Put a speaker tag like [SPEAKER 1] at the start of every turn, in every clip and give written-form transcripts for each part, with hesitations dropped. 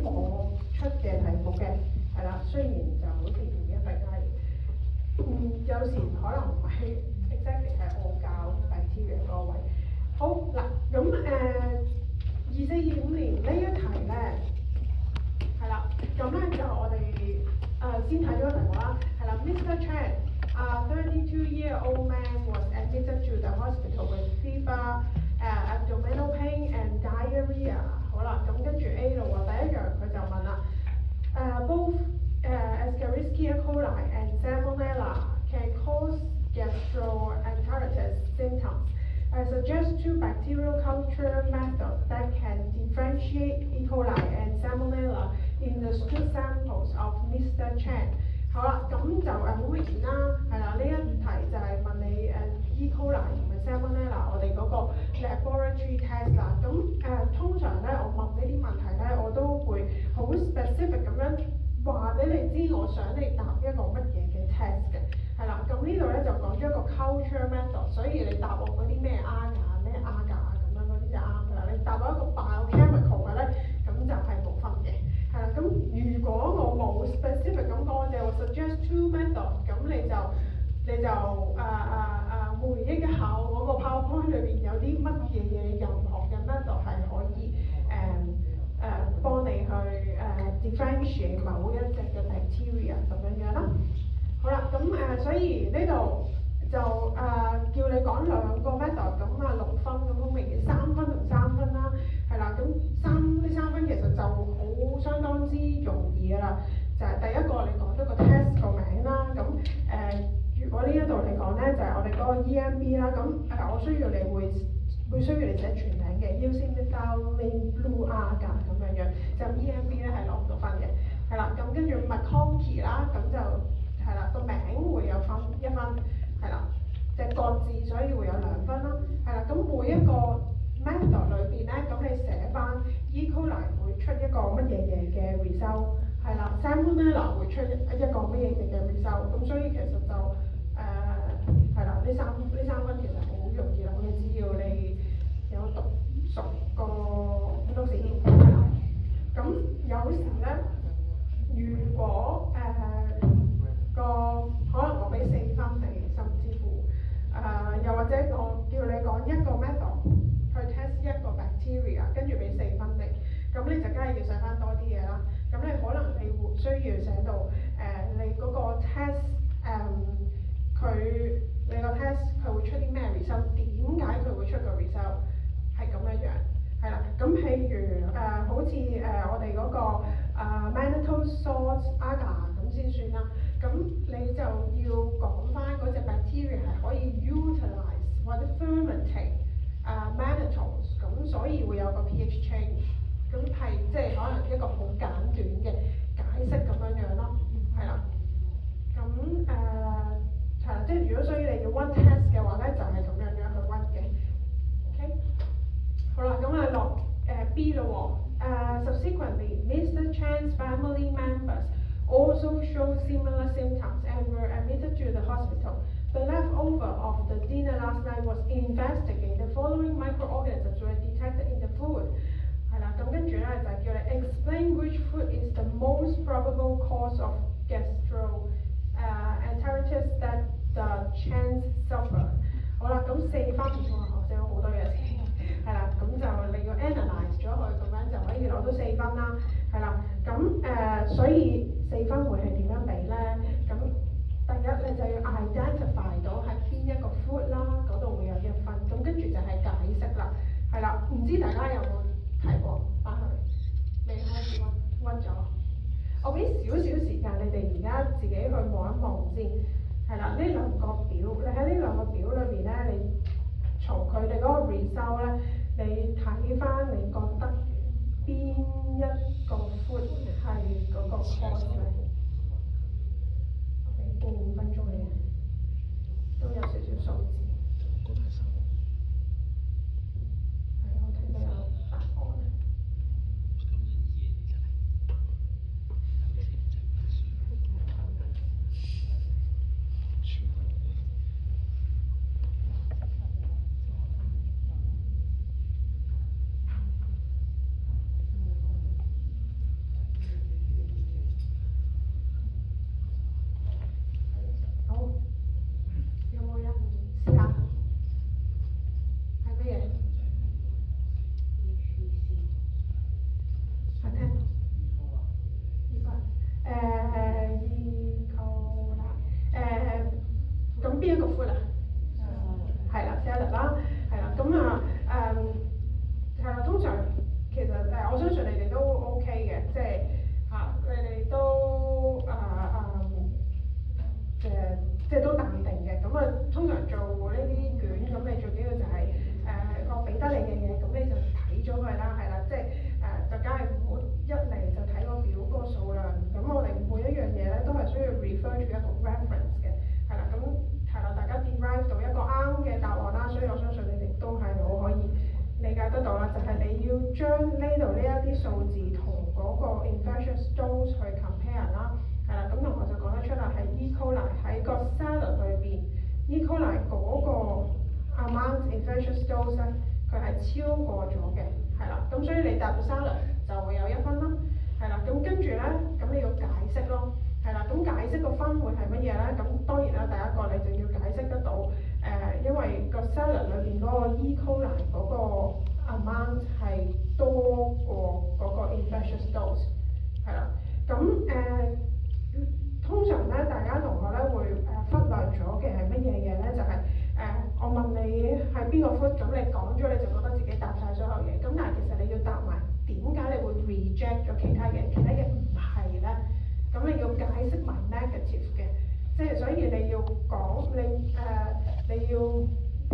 [SPEAKER 1] 我出嘅題目嘅，係啦，雖然就好似同一大家，有時可能唔係 exactly 係我教 bacteria 嗰位。好嗱，咁24-25年呢一題咧，係啦，咁咧就我哋先睇咗個題目啦，係啦 ，Mr. Chan, a 32-year-old man was admitted to the hospital with fever, abdominal pain and diarrhea。好啦，咁跟住 A 咯喎，第一樣佢就問啦，both Escherichia coli and Salmonella can cause gastroenteritis symptoms. I suggest two bacterial culture methods that can differentiate E. coli and Salmonella in the stool samples of Mr. Chan。好啦，咁就好明顯啦，係啦，呢一題就係問你E. coli 同埋 Salmonella 我哋嗰個 laboratory test 啦。咁通常咧，我問呢啲問題咧，我都會好 specific 咁樣話俾你知，我想你答一個乜嘢嘅 test 嘅。係啦，咁呢度咧就講咗一個 culture method， 所以你答我嗰啲咩 agar 咩 agar 咁樣嗰啲就啱㗎啦。你答我一個 biochemical 嘅咧，咁就係冇分嘅。係啦，咁如果我冇 specific 咁講，我就 suggest two method， 咁你就回憶一下我嗰個 PowerPoint 裏邊有啲乜嘢任何嘅 method 係可以幫你去differentiate 某一隻嘅 bacteria 咁樣啦。好啦，咁所以呢度就叫你講兩個 method， 咁6分，咁好明顯3分同3分啦，係啦，咁呢3分其實就好相當之容易㗎啦，就係第一個你講咗個 test 個名啦，咁如果呢一度嚟講咧，就係我哋嗰個 EMB 啦，咁我需要你會需要你寫全名嘅 using methylene blue agar 咁樣，就 EMB 咧係攞唔到分嘅，係啦，咁跟住 McConkey 啦，咁就係啦，個名會有分1分，係啦，隻國字所以會有2分啦，係啦，咁每一個 method 裏邊咧，咁你寫翻 E. coli 會出一個乜嘢嘅 result， 係啦 ，Salmonella 會出一個乜嘢嘅 result， 咁所以其實就係啦，呢三分其實好容易諗嘅，只要你有讀熟個好多時，係啦，咁有時咧，如果可能我俾4分你，甚至乎又或者我叫你講一個 method 去 test 一個 bacteria， 跟住俾4分你，咁你就梗係要寫翻多啲嘢啦。咁你可能你會需要寫到你嗰個 test 你個 test 佢會出啲咩 result？ 點解佢會出個 result？ 係咁樣，係啦。咁譬如好似我哋嗰個mannitol salt agar 咁先算啦。咁你就要講翻嗰隻 bacteria 係可以 utilize 或者 fermentate mannitols， 咁所以會有個 pH change， 咁係即係可能一個好簡短嘅解釋咁樣咯，係啦。咁係啦，即係如果所以你要 run test 嘅話咧，就係咁樣去 run 嘅。OK， 好啦，咁落B 咯喎。Subsequently, Mr. Chan's family members also showed similar symptoms and were admitted to the hospital. The leftover of the dinner last night was investigated. The following microorganisms were detected in the food. 係啦，咁跟住咧就係叫你 explain which food is the most probable cause of gastroenteritis that the Chans suffered。好啦，咁4分，哇，學咗好多嘢先，係啦，咁就你要 analyze 咗佢，咁樣就可以攞到4分啦，係啦，咁所以4分會係點樣俾咧？咁第一你就要 identify 到係邊一個 food 啦，嗰度會有1分，咁跟住就係解釋啦，係啦，唔知大家有冇睇過翻去？未開始温咗，我俾少少時間你哋而家自己去望一望先，係啦，呢2個表，你喺呢2個表裏邊咧，你從佢哋嗰個 result 咧，你睇翻你覺得邊一個 food 係嗰個 cause 咧？我俾5分鐘你，都有少少數字。係，我睇到有答案。將呢度呢一啲數字同嗰個 infectious dose 去 compare 啦，係啦，咁同學就講得出啦，係 E. coli 喺個 salad 裏邊 ，E. coli 嗰個 amount infectious dose 咧，佢係超過咗嘅，係啦，咁所以你答到 salad 就會有1分啦，係啦，咁跟住咧，咁你要解釋咯，係啦，咁解釋個分會係乜嘢咧？咁當然啦，第一個你就要解釋得到，因為個 salad 裏邊嗰個 E. coli 嗰個 amount 係多過嗰個 infectious dose， 係啦，咁通常咧，大家同學咧會忽略咗嘅係乜嘢嘢咧？就係、我問你係邊個 food， 咁你講咗你就覺得自己答晒所有嘢，咁但係其實你要答埋點解你會 reject 咗其他嘢，其他嘢唔係咧，咁你要解釋埋 negative 嘅，即係所以你要講你要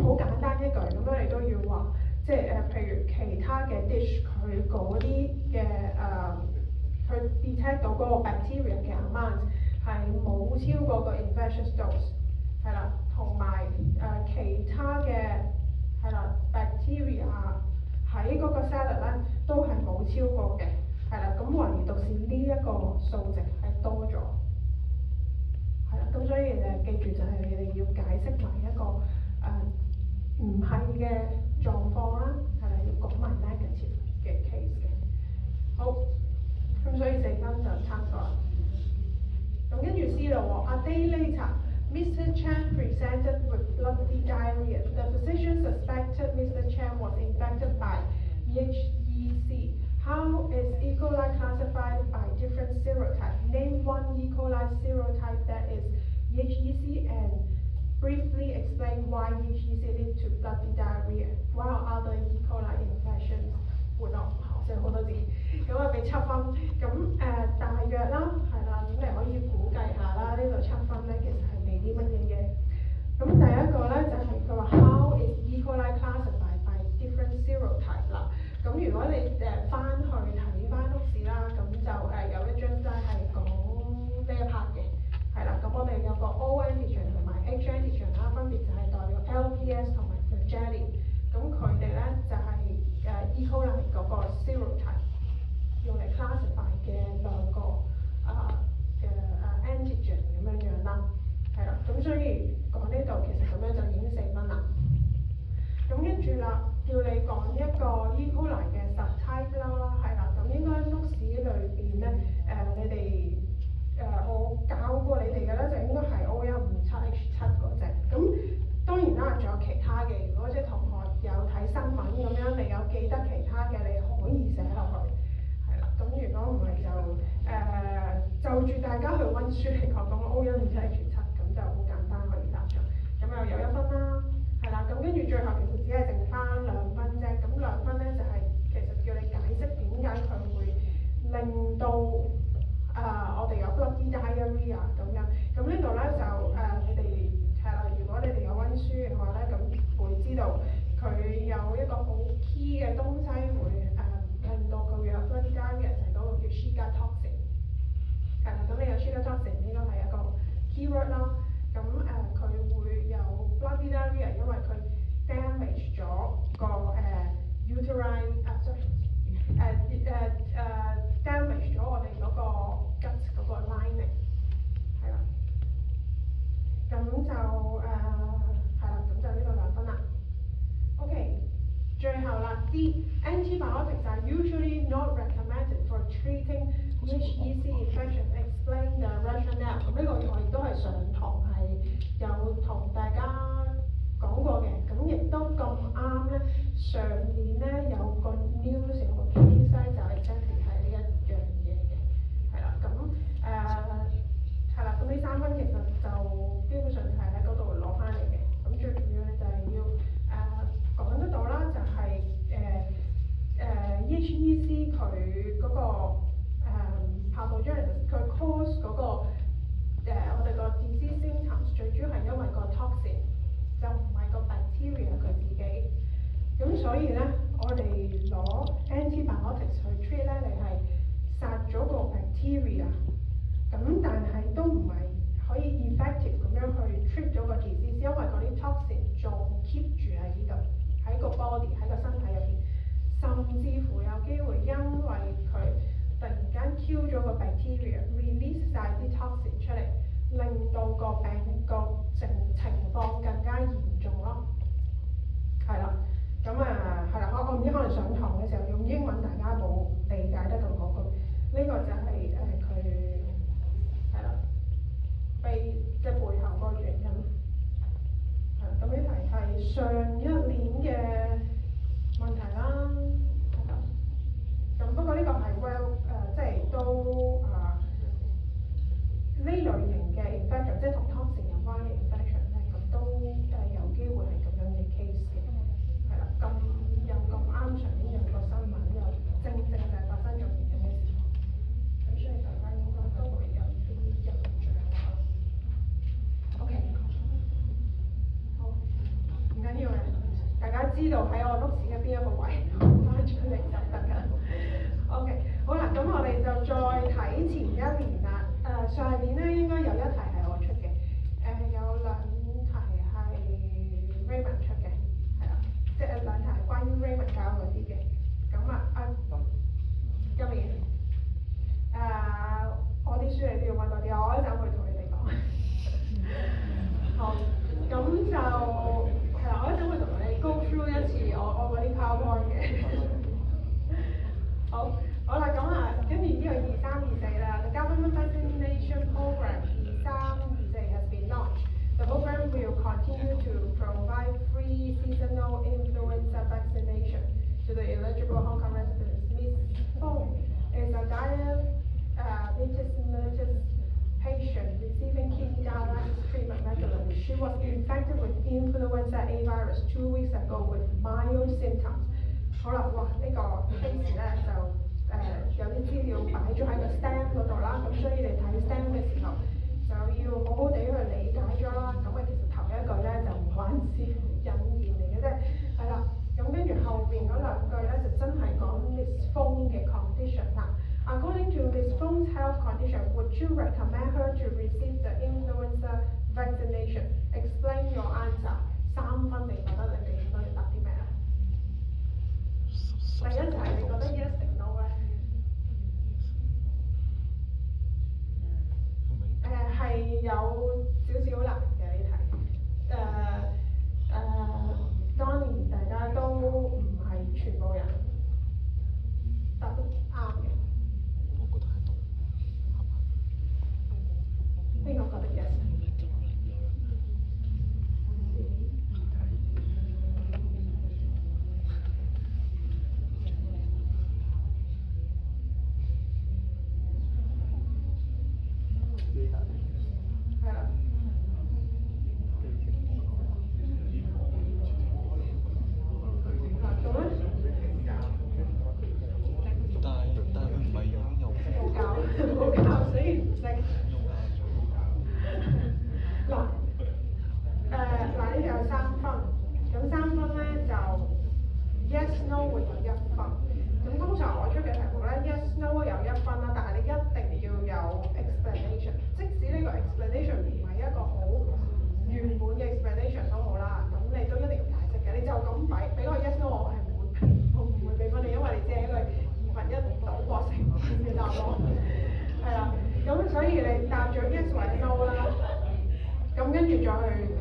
[SPEAKER 1] 好簡單一句咁樣，你都要話，即係譬如其他嘅 dish 佢嗰啲嘅去 detect 到嗰個 bacteria 嘅 amount 係冇超過個 infectious dose， 係啦，同埋其他嘅係啦 bacteria 喺嗰個 salad 咧都係冇超過嘅，係啦，咁唯獨是呢一個數值係多咗，係啦，咁所以記住就係你哋要解釋埋一個唔係嘅狀況啦，係啦，要講埋 negative 嘅 case 嘅，好，咁所以4分就差唔多啦。咁跟住 C 咯喎 ，A day later, Mr. Chan presented with bloody diarrhea. The physician suspected Mr. Chan was infected by EHEC. How is E. coli classified by different serotypes? Name one E. coli serotype that is EHEC and briefly explain why EHEC leads to bloody diarrhea, while other E. coli infections would not. 即係好多字，咁啊俾7分，咁大約啦，係啦，咁你可以估計下啦，呢度7分咧其實係俾啲乜嘢嘅？咁第一個咧就係佢話 How is E. coli classified by different serotype 啦？咁如果你翻去睇翻屋試啦，咁就有一張咧係講呢一 part 嘅，係啦，咁我哋有個 O antigen 同埋 H antigen 啦，分別就係代表 LPS 同埋 Flagellin， 咁佢哋咧就係E. coli 嗰個 serotype 用嚟 classify 嘅兩個嘅antigen 咁樣樣啦，係啦，咁所以講呢度其實咁樣就已經4分啦。咁跟住啦，叫你講一個 E. coli 嘅 subtype 啦，係啦，咁應該 notes 裏邊咧你哋我教過你哋嘅咧就應該係 O157H7 嗰隻，咁當然啦，仲有其他嘅，如果即係同學有睇新聞咁樣，你有記得其他嘅，你可以寫落去，係啦，咁如果唔係就住大家去温書嚟講，咁 O157H7 咁就好簡單可以答咗，咁又有1分啦，係啦，咁跟住最後其實只係剩翻2分啫，咁2分咧就係、其實叫你解釋點解佢會令到我哋有 bloody diarrhea 咁樣，咁呢度咧就你哋係啦，如果你哋有温書嘅話咧，咁會知道佢有一個好 key 嘅東西會令到佢有 bloody diarrhea 就係嗰個叫 Shiga toxin， 係啦，咁你有 Shiga toxin 呢個係一個 keyword 啦，咁佢會有 bloody diarrhea， 因為佢 damage 咗個uterine damage 咗我哋嗰個 gut 嗰個 lining， 係啦，咁就係啦，咁就呢個2分啦。OK， 最後啦 D antibiotics are usually not recommended for treating EHEC infection. Explain the rationale。咁呢個我亦都係上堂係有同大家講過嘅，咁亦都咁啱咧，上年咧有個 news 有個 case 咧就係 exactly 係呢一樣嘢嘅，係啦，咁係啦，咁呢3分其實就基本上係喺嗰度攞翻嚟嘅，咁最重要咧就係要講得到啦，就係EHEC 佢嗰個pathogenesis 佢 cause 嗰個我哋個 disease symptoms 最主要係因為個 toxin。就唔係個 bacteria 佢自己，咁所以咧，我哋攞 antibiotics 去 treat 咧，你係殺咗個 bacteria， 咁但係都唔係可以 effective 咁樣去 treat 咗個 disease， 因為嗰啲 toxin 仲 keep 住喺呢度，喺個 body 喺個身體入邊，甚至乎有機會因為佢突然間 kill 咗個 bacteria，release 晒啲 toxin 出嚟，令到個情況更加嚴重咯。係啦，咁係啦，我唔知可能上堂嘅時候用英文，大家冇理解得咁好。咁呢個就係佢係啦，即係背後個原因。咁呢題係上一年嘅問題啦。咁不過呢個係 即係都呢類型嘅 infection， 即係同 toxin 有關嘅 infection 咧，咁都有機會係咁樣嘅 case 嘅。係啦，又咁啱上年有個新聞，又正就係發生咗同樣嘅事情。咁所以大家應該都會有啲印象啦。OK。唔緊要嘅，大家知道喺我碌屎嘅邊一個位翻出嚟就得㗎。OK， 好啦，咁我哋就再睇前一年啦。上年咧應該有一題係我出嘅，有兩題係 Raymond 出嘅，係啦，即係兩題係關於 Raymond 教嗰啲嘅。咁今年我啲書你都要揾多啲，我一陣會同你哋講。好，咁就係啦，我一陣會同你 go through 一次我嗰啲 PowerPoint 嘅。好啦，咁跟住呢個2324啦 ，The Government Vaccination Program 2324 has been launched. The program will continue to provide free seasonal influenza vaccination to the eligible Hong Kong residents. Ms. Fong is a diabetes patient receiving kidney dialysis treatment regularly. She was infected with influenza A virus 2 weeks ago with mild symptoms. 好啦，哇！呢個 case 咧就有啲資料擺咗喺個 STEM 嗰度啦，咁所以你睇 STEM 嘅時候就要好好地去理解咗啦。咁其實頭一句咧就唔關事，引言嚟嘅啫，係啦。咁跟住後邊嗰兩句咧就真係講 Miss Fong 嘅 condition 啦。According to Miss Fong's health condition, would you recommend her to receive the influenza vaccination? Explain your answer. 3分，你覺得你哋應該要答啲咩啊？第一題你覺得 yes 定 no 咧？係有少少難嘅呢題。當年大家都唔係全部人答得啱嘅。我覺得係 no， 邊個覺得 yes？所以你答咗 yes 或者 no 啦，咁跟住再去解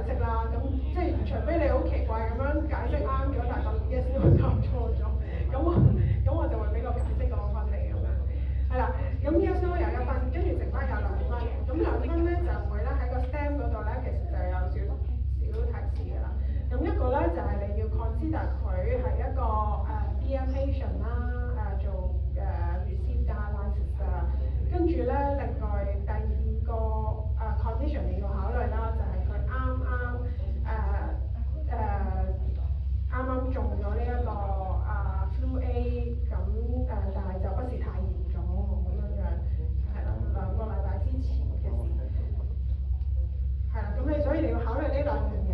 [SPEAKER 1] 釋啦，咁即係除非你好奇怪咁樣解釋啱咗，但係個 yes no 答錯咗，咁我就會俾個解釋個分你咁樣，係啦，咁 yes no 有1分，跟住剩翻有2分嘅，咁2分咧就會咧喺個 STEM 嗰度咧，其實就有少提示嘅啦，咁一個咧就係你要 consider 佢係一個dear patient 啦，做receive dialysis 跟住咧，另外第2個condition 你要考慮啦，就係佢啱啱中咗呢一個flu A， 咁但係就不是太嚴重咁樣，係啦，2個禮拜之前嘅事，係啦，咁所以你要考慮呢2樣嘢，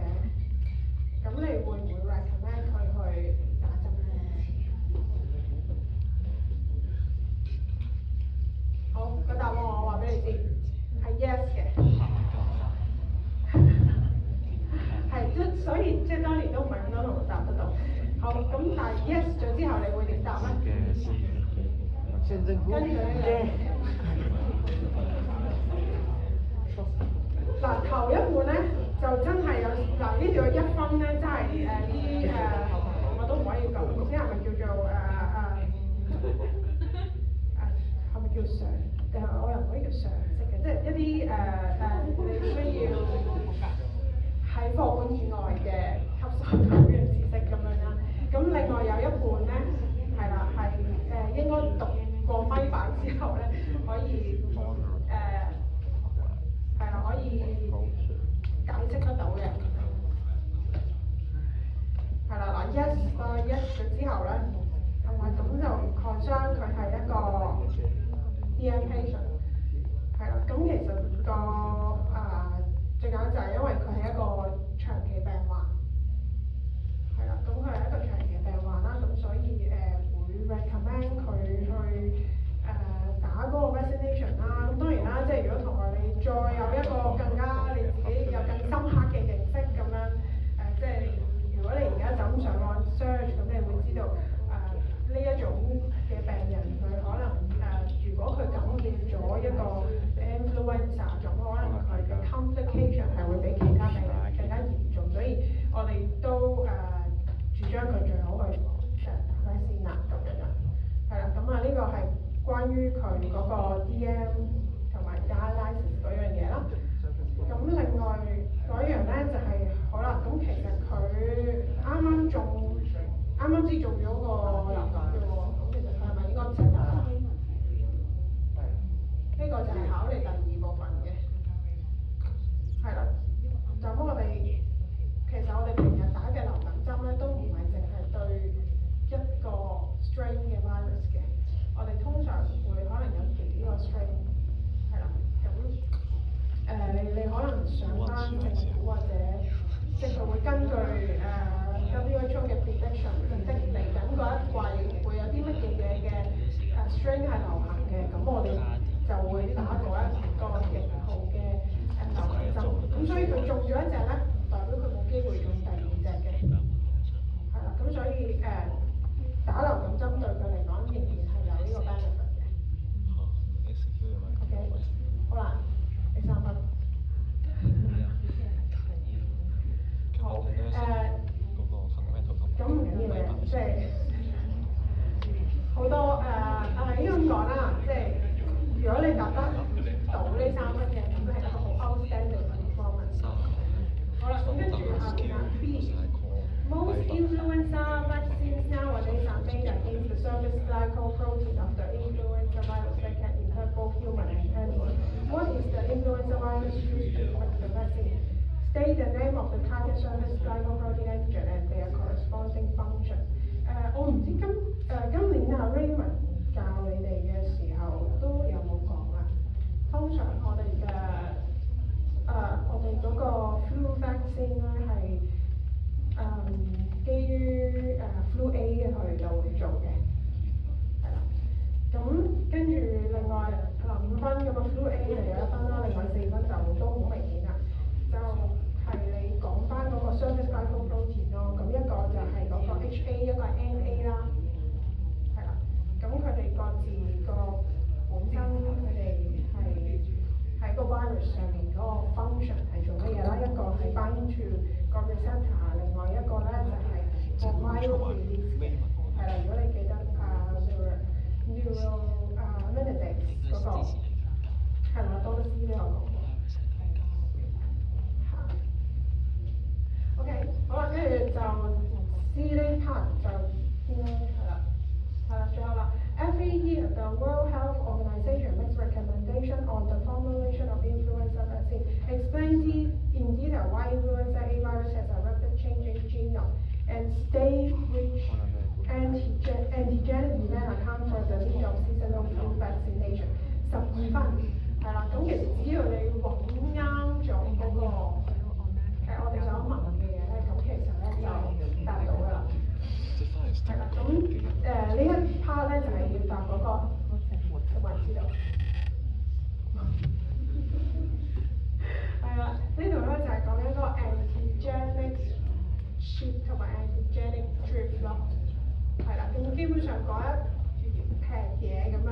[SPEAKER 1] 咁你會唔會 recommend 佢去打針咧？好，個答案我話俾你知，係 yes 嘅，係所以即係當年都唔係咁多同學答得到。好，咁但係 yes 最跟住咧嗱頭一半咧就真係有嗱呢度有1分咧，真係啲我都唔可以講，唔知係咪叫做係咪叫常？我又唔可以叫常識嘅，即係一啲你需要喺課本以外嘅吸收到嘅知識咁樣啦。咁另外有一半咧係啦，係應該讀過咪版之後咧可以係啦，可以解釋得到嘅。係啦，嗱一咗之後咧，同埋咁就 concern 佢係一個 DM patient。係啦，咁其實最簡單就係因為佢係一個長期病患。係啦，咁佢係一個長期病患啦，咁所以會 recommend 佢去打嗰個 vaccination 啦。咁當然啦，即係如果同學你再有一個更加你自己有更深刻嘅認識咁樣即係如果你而家就咁上網 search， 咁你會知道呢一種嘅病人佢可能如果佢感染咗一個 influenza， 咁可能佢嘅 complication 係會比其他病人更加嚴重，所以我哋都主張佢最好去打先啦咁樣。係啦，咁呢個係關於佢嗰個 DM 同埋 dialysis 嗰樣嘢啦。咁另外嗰樣咧就係好啦，咁其實佢啱啱先做咗個流感嘅喎，咁其實佢係咪應該接啊？呢個就係考慮第2部分嘅，係啦，就咁我哋其實我哋平日打嘅流感針咧都唔係淨係對一個 strain 嘅 virus 嘅，我哋通常會可能有幾個 strain， 係啦，咁你可能上翻政府或者即係佢會根據WHO 嘅 prediction 即嚟緊嗰一季會有啲乜嘢嘅strain 係流行嘅，咁我哋就會打嗰一個型號嘅流感針。咁所以佢中咗一隻咧，唔代表佢冇機會中第2隻嘅。係啦，咁所以打流感針對佢嚟講仍然係有呢個 benefit 嘅。OK， 好啦，第3分。好咁唔緊要嘅，即係好多應該咁講啦，即係如果你答得到呢3分嘅，咁係一個好 outstanding 嘅 performance。好啦，咁跟住下邊B。Most influenza vaccines nowadays are made against the surface glycoprotein of the influenza virus that can infect both human and animals. What is the influenza virus used to make the vaccine? State the name of the target surface glycoprotein antigen and their corresponding function. 我唔知今年Raymond 教你哋嘅時候都有冇講啊？通常我哋嗰個 flu vaccine 咧係基於flu A 去到做嘅，係啦。咁跟住另外5分咁啊 flu A 就有1分啦，另外4分就都好明顯啦，就係你講翻嗰個 surface glycoprotein 咯。咁一個就係嗰個 HA， 一個係 NA 啦，係啦。咁佢哋各自個本身佢哋係喺個 virus 上面嗰個 function 係做乜嘢啦？一個係 bind to 個 receptor， 另外一個咧就係個 viral release 嘅，係啦。如果你記得neuraminidase 嗰個係啦，多啲資料講過。OK， 好啦，跟住就 C 呢 part 就係啦，最後啦。Every year, the World Health Organization makes recommendation on the formulation of influenza vaccine. Explain in detail why influenza A virus has a rapid changing genome and state which antigenic event account for the need of seasonal flu vaccination. 12分，係啦，咁其實只要你揾啱咗嗰個我哋想問嘅嘢咧，咁其實咧就答到㗎啦。係啦，咁呢一 part 咧就係要答嗰個，同埋知道。係啦，呢度咧就係講緊嗰個 antigenic shift 同埋 antigenic drift 咯。係啦，咁基本上嗰一撇嘢咁樣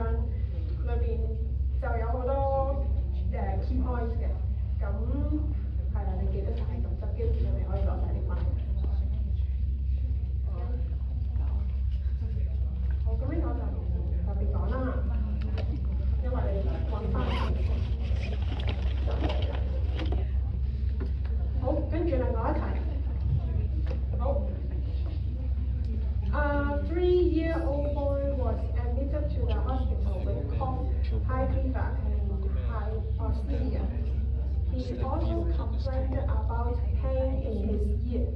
[SPEAKER 1] high fever and hyposthesia. He also complained about pain in his ear.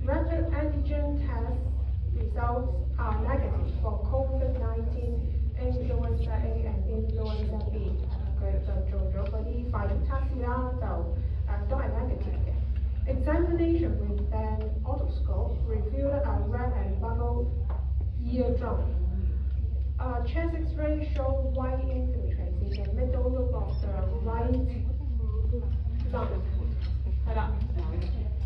[SPEAKER 1] Rapid antigen test results are negative for COVID-19 influenza A and influenza B。佢就做咗嗰啲快速測試啦，都係 negative 嘅。Examination with an otoscope revealed a red and bubble eardrum. Chest X-ray showed white infiltrates in the middle lobe of the right lung。係啦。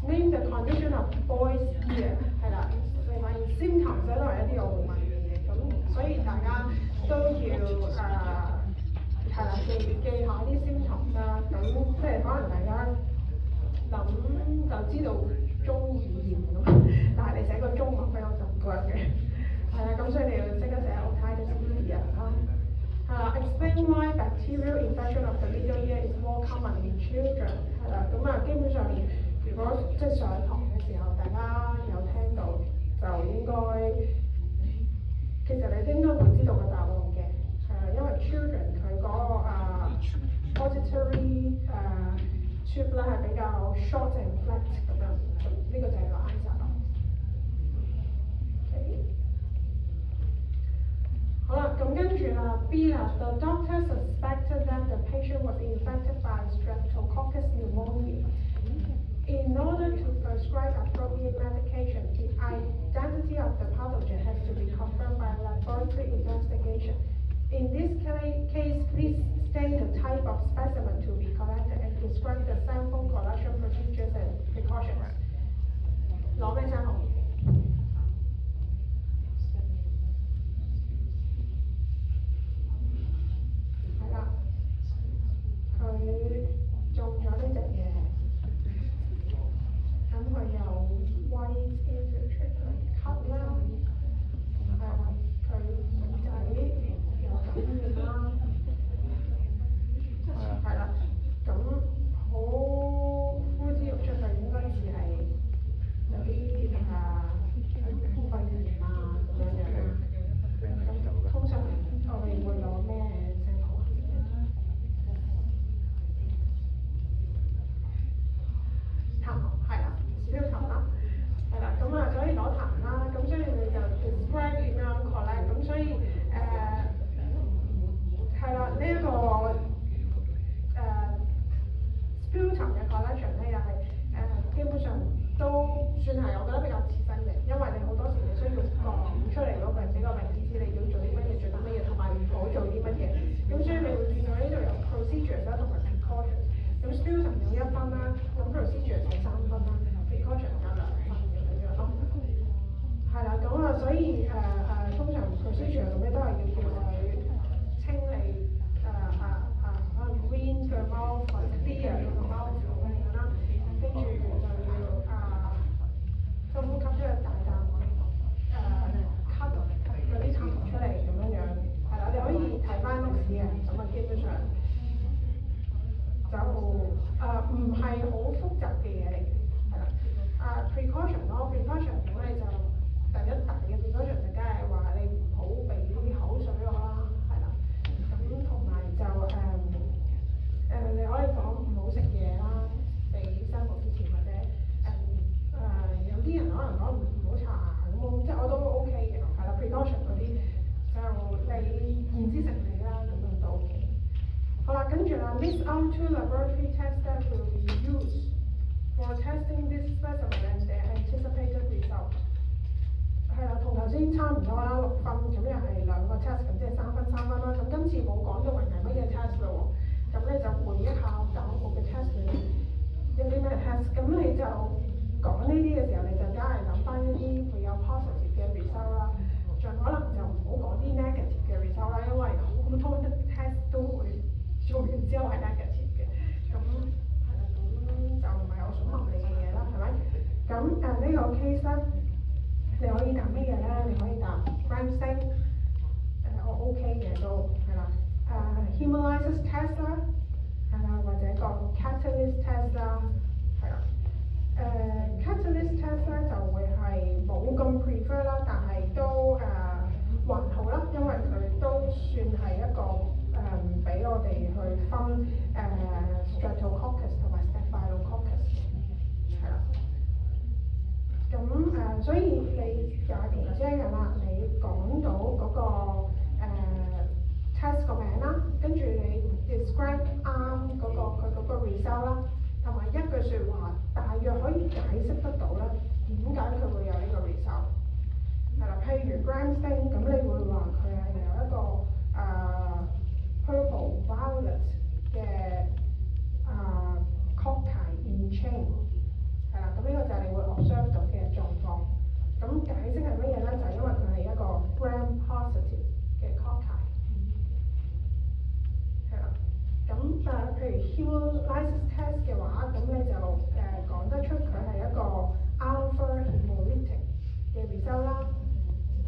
[SPEAKER 1] Name the condition of boy's ear。係啦，你發現 symptoms 都係一啲我冇問嘅，咁所以大家都要係啦，記下啲 symptoms 啦，咁即係可能大家諗就知道中語言咁，但係你寫個中文俾我就唔覺嘅，係啦，咁所以你要即刻寫 otitis media 啦，係啦 ，explain why bacterial infection of the middle ear is more common in children， 係啦，咁基本上如果即係上堂嘅時候，大家有聽到就應該，其實你應該會知道個答案嘅。因為 children 佢嗰個auditory tube 咧係比較 short and flat 咁樣，咁呢個就係個 answer 啦。Okay. 好啦，咁跟住啦 B 啦 ，the doctor suspected that the patient was infected by Streptococcus pneumoniae. In order to prescribe appropriate medication, the identity of the pathogen has to be confirmed by laboratory investigation. In this case, please state the type of specimen to be collected and describe the sample collection procedures and precautions. 攞咩sample？係啦，佢中咗呢隻嘢，咁佢有 white infiltrate 佢咳啦，係啦，佢耳仔。咁樣啦，係啦，咁好呼之欲出嘅應該是係有啲肺炎啊咁樣樣啦。咁通常我哋會攞咩sample啊？痰係啦，少少痰啦，係啦，咁所以攞痰啦，咁所以你就 describe 點樣 collect， 咁所以係啦，呢一個sputum 嘅 collection 咧又係基本上都算係我覺得比較切身嘅，因為你好多時你需要講出嚟嗰個俾個病人知你要做啲乜嘢，做啲乜嘢，同埋唔好做啲乜嘢。咁所以你會見到呢度有 procedures 啦，同埋 precautions。咁 sputum 有1分啦，咁 procedures 有3分啦 ，precaution 有2分咁樣咯。係啦，咁所以通常 procedure 咁咧都係要叫佢清理可能 rinse 個 mouth 或者 clear 個 mouth 咁樣啦，跟住就要深呼吸出去大啖咳嗰啲痰出嚟咁樣，係啦，你可以睇翻歷史嘅，咁基本上就唔係好複雜嘅嘢嚟嘅，係啦，precaution 咯 ，precaution 咁你就第一大嘅 precaution 就梗係話你唔好俾啲口水我啦，係啦。咁同埋就你可以講唔好食嘢啦，俾生活之前或者有啲人可能講唔好搽咁，即係我都 OK 嘅，係啦 precaution 嗰啲就你言之成理啦，咁樣都 OK。好啦，跟住啦 list out 2 laboratory tests that will be used for testing this specimen and their anticipated result。係啦，同頭先差唔多啦，6分，咁又係2個 test， 咁即係3分3分啦。咁今次冇講到明係乜嘢 test 咯喎，咁你就回憶下教學嘅 test 裏面有啲咩 test， 咁你就講呢啲嘅時候，你就梗係諗翻一啲會有 positive 嘅 result 啦，盡可能就唔好講啲 negative 嘅 result 啦，因為好多 test 都會做完之後係 negative 嘅，咁係啦，咁就唔係我想問你嘅嘢啦，係咪？咁呢個 case 咧。你可以答乜嘢咧？你可以答 Ramsay， 我 OK 嘅都係啦。Hemolysis test 啦，係啦，或者個 catalyst test 啦，係啦。catalyst test 咧就會係冇咁 prefer 啦，但係都還好啦，因為佢都算係一個所以你又係同頭先一樣啦，你講到嗰、個、test 個名啦，跟住你 describe 啱嗰、佢嗰個 result 啦，同埋一句説話大約可以解釋得到咧點解佢會有呢個 result。係啦，譬如 gram stain 咁，你會話佢係有一個purple violet 嘅cocktail in chain。係啦，咁呢個就係你會 observe 到嘅狀況。咁解釋係乜嘢咧？就係因為佢係一個 gram positive 嘅 cocktail。係啦，咁譬如 hemolysis test 嘅話，咁你就講得出佢係一個 alpha hemolytic 嘅 result 啦。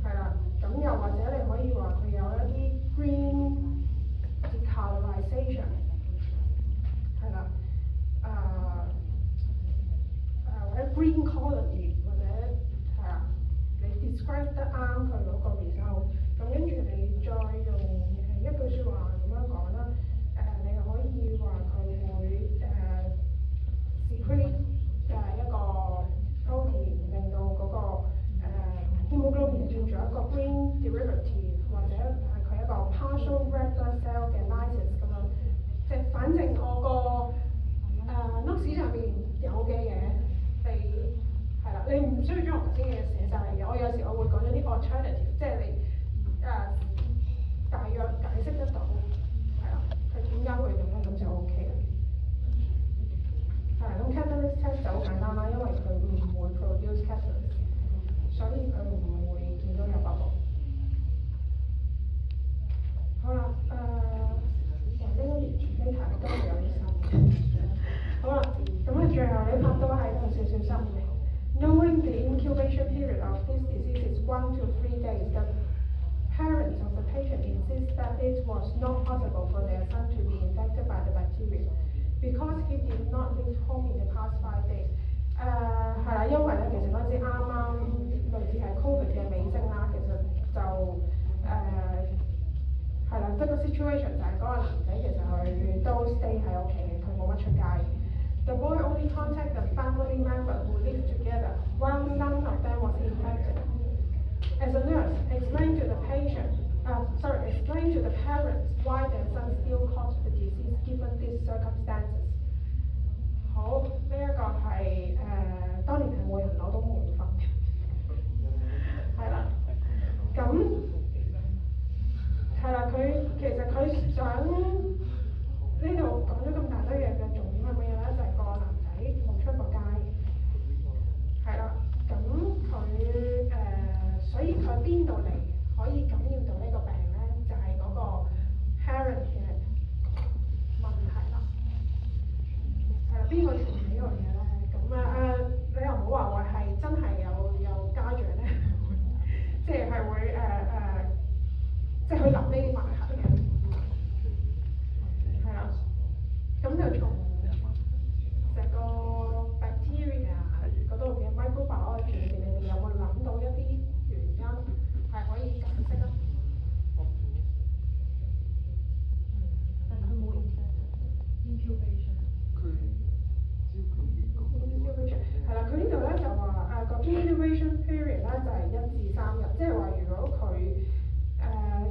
[SPEAKER 1] 係啦，咁又或者你可以話佢有一啲 green decolorization。係啦，或者 green colony 或者係啦，你 describe 得啱佢嗰個 result，咁跟住你再用一句説話咁樣講啦，你可以話佢會secrete 一個 protein 令到嗰、個hemoglobin 變咗一個 green derivative， 或者係佢一個 partial red blood cell 嘅 lysis 咁樣，即係反正我個notes上面有嘅嘢，你係啦，你唔需要將我頭先嘅嘢寫晒嘅。我有時我會講咗啲 alternative， 即係你大約解釋得到，係啦，佢點解會咁咧，咁就 OK 啦。係咁 catalyst test 就好簡單啦，因為佢唔會 produce catalyst， 所以佢唔會見到有 bubble。好啦，呢題都係有啲深。好啦，咁最後呢 part 都係有少少深嘅。Knowing the incubation period of this disease is 1 to 3 days, the parents of the patient insist that it was not possible for their son to be infected by the bacteria because he did not leave home in the past 5 days。係啦，因為咧其實嗰陣時啱啱類似係 Covid 嘅尾聲啦，其實就係啦，即係個 situation 就係嗰個男仔其實佢都 stay 喺屋企嘅，佢冇乜出街。The boy only contacted the family member who lived together, while none of them was infected. As a nurse, explain to the parents why their son still caught the disease given these circumstances. 好，呢一個係當年係冇人攞到滿分嘅，係啦，咁係啦，其實佢想呢度講咗咁大堆嘢嘅重點係乜嘢咧？就係、個男仔冇出過街，係啦，咁佢所以佢邊度嚟可以感染到呢個病咧？就係、嗰個 parent 嘅問題啦。係啦，邊個傳呢樣嘢咧？咁你又唔好話係真係有家長咧，即係會即係去諗呢啲問題嘅。係啦，咁就從成個 bacteria 嗰度嘅 microbiology 裏邊，你哋有冇諗到一啲原因係可以解釋啊？但佢冇 incubation。係啦，佢呢度咧就話個 incubation period 咧就係1至3日，即係話如果佢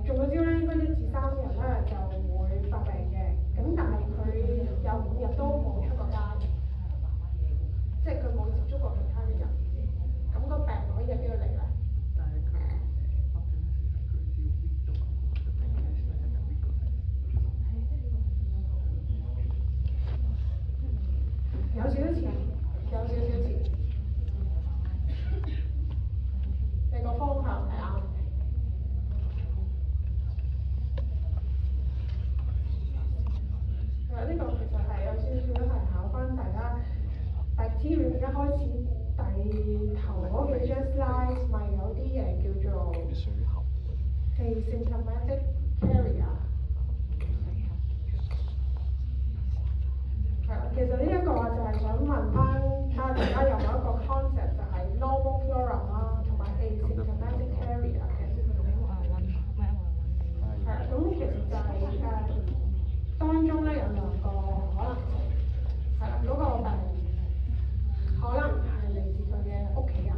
[SPEAKER 1] 中咗招咧，應該1至3日咧就會發病嘅。咁但係佢有5日都冇出過街，即係佢冇接觸過其他嘅人。咁個病可以喺邊度嚟咧？有少少似，有少少似。你個方向係啱。呢個其實係有少少係考翻大家 bacteria 一開始第頭嗰幾張 slide 咪有啲嘢叫做 asymptomatic carrier。係啦，其實呢一個就係想問翻大家有冇一個 concept 就係 normal flora 啦，同埋 asymptomatic carrier 嘅。係啦，咁其實就係當中咧有2個可能性，係啦，嗰個病可能係嚟自佢嘅屋企人，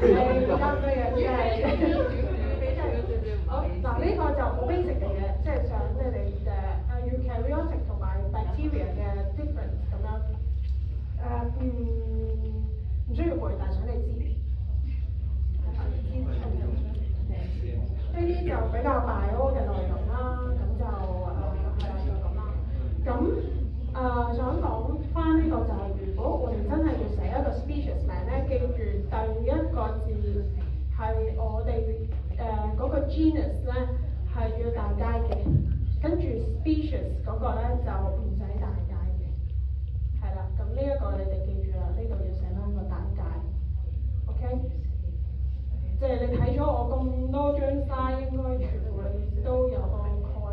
[SPEAKER 1] 啱嘅，好嗱，呢個就好 basic 嘅嘢，即係想你哋eukaryotic 同埋 bacteria 嘅 difference 咁樣。唔需要背，但係想你知。呢啲就比較 bio 嘅內容啦，咁就係啦，就咁啦。咁想講翻呢個就係、如果我哋真係要寫一個 species 名咧，記住第一個字係我哋嗰個 genus 咧係要大階嘅，跟住 species 嗰個咧就唔使大階嘅，係啦。咁呢一個你哋記住啦，呢度要寫翻個大階 ，OK？ 即係你睇咗我咁多張 slide， 應該全部你都有個概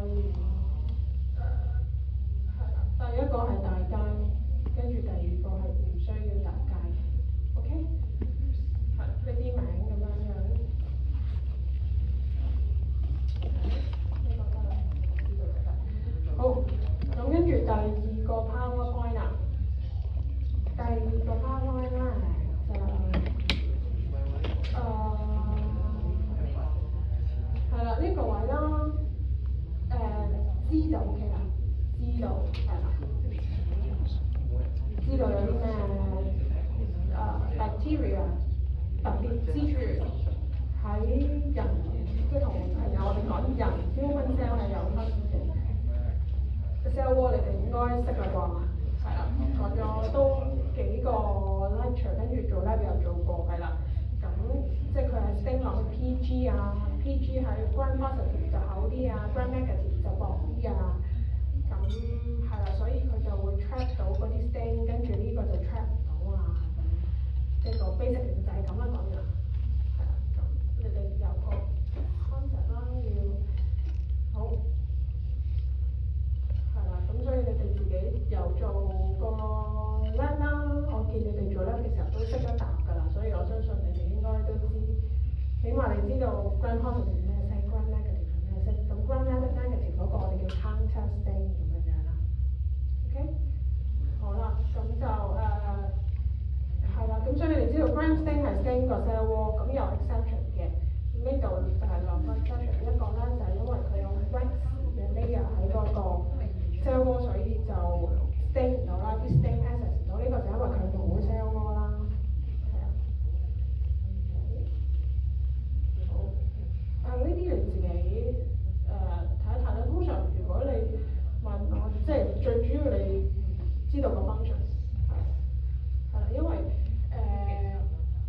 [SPEAKER 1] 念。係啦，第一個係大階，跟住第二個係唔需要大階嘅 ，OK？ 係呢啲名咁樣樣。呢個得啦，知道就得。好，咁跟住第二個 PowerPoint 啦。第二個 PowerPoint 咧就係啦，呢個位啦，知就 OK 啦，知道係啦，知道有啲咩bacteria 特別之處喺人，即係同我哋講人 human cell 係有分嘅 cell wall， 你哋應該識啦啩？係啦，講咗都幾個 lecture， 跟住做 lab 又做過，係啦。咁即係佢係 stain 落去 PG 啊 ，PG 喺 gram positive 就厚啲啊 ，gram negative 就薄啲啊。咁係啦，所以佢就會 trap 到嗰啲 stain， 跟住呢個就 trap 唔到啊。即係個 basic 其實就係咁啦，講完啦。係啦，咁你哋有個 concept 啦，要好。係啦，咁所以你哋自己有做個 lab 啦，我見你哋做 lab 嘅時候都識得答㗎啦，所以我相信你哋應該都知，起碼你知道 gram positive 係咩色 ，gram negative 係咩色，咁 gram negative 嗰個我哋叫 counter stain 咁樣樣啦。OK， 好啦，咁就係啦，咁所以你哋知道 gram stain 係 stain 個 cell wall， 咁有 exception 嘅，呢度就係兩個 exception， 一個咧就係因為佢有 wax 嘅 layer 喺嗰個 cell wall， 所以就 stain 唔到啦，啲 stain access 唔到，呢個就因為佢冇 cell wall 啦，係啊。好，呢啲你自己睇一睇啦。通常如果你問我，即係最主要你知道個 function 係啦，因為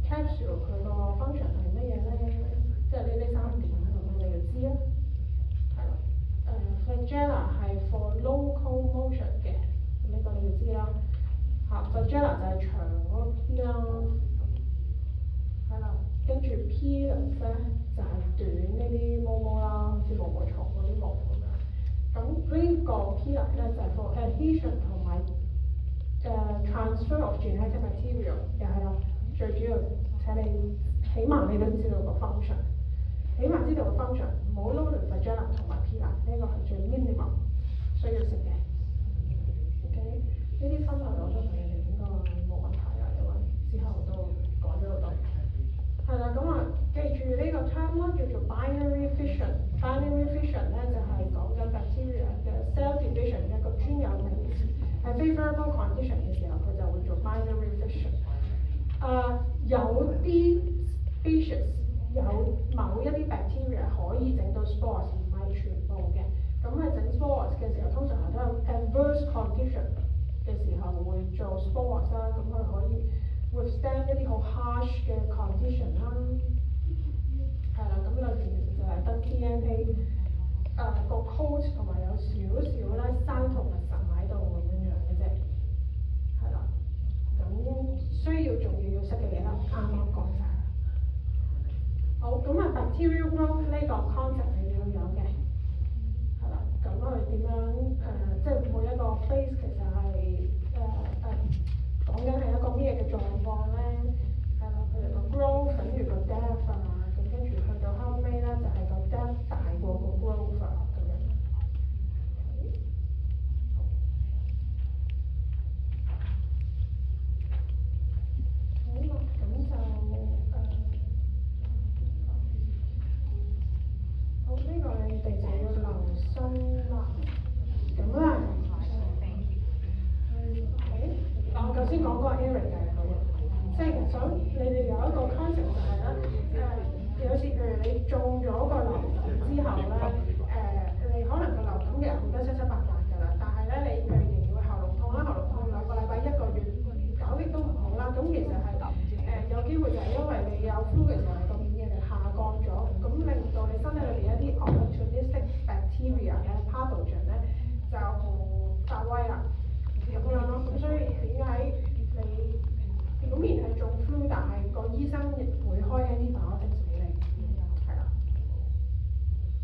[SPEAKER 1] capsule 佢個 function 係乜嘢咧？即係呢三點咁樣你就知啦。係啦。flagella 係 for local motion 嘅，咁呢個你就知啦。flagella 就係長嗰啲啦，係啦，跟住 pilus 咧就係短呢啲毛毛啦，好似毛毛蟲嗰啲毛咁樣。咁呢個 pilus 咧就係 for adhesion 同埋transfer of genetic material， 又係啦，最主要請你起碼你都知道個 function。起碼知道個 function， 唔好撈亂 flagella 同埋 pilus， 呢個係最 minimum 需要識嘅。OK， 呢啲分類我相信你哋應該冇問題啦，因為之後都講咗好多。係啦，咁記住呢個 term 啦，叫做 binary fission。binary fission 咧就係講緊 bacteria 嘅 cell division 嘅一個專有名詞，喺 favourable condition 嘅時候，佢就會做 binary fission。有啲 species 有某一啲 bacteria 可以整到 spores， 唔係全部嘅。咁喺整 spores 嘅時候，通常係都有 adverse condition 嘅時候會做 spores 啦。咁佢可以 withstand 一啲好 harsh 嘅 condition 啦。係啦，咁裏邊其實就係得 DNA 個 coat 同埋有少少咧 cytoplasm 喺度咁樣嘅啫。係啦，咁需要仲要識嘅嘢啦，啱啱講晒。好，咁bacterial growth 呢個 concept 係要有嘅，係啦，咁佢點樣即係每一個 phase 其實係講緊係一個咩嘅狀況咧？係啦，譬如個 growth 等於個 death 啊，咁跟住去到後尾咧就係個 death 大過個 growth 啊咁樣。好啦，咁就想你哋有一個 concept 就係咧有時譬如你中咗個流感之後咧你可能個流感嘅人好多七七八八㗎啦，但係咧你譬如仍然會喉嚨痛啦，喉嚨痛2個禮拜1個月搞極都唔好啦，咁其實係有機會就係因為你有 flu 嘅時候，你個免疫力下降咗，咁令到你身體裏邊一啲 opportunistic bacteria 咧 pathogen 咧就發威啦，咁樣咯。咁所以點解你表面係中 flu，但係個醫生會開 antibiotics 俾你，係啦。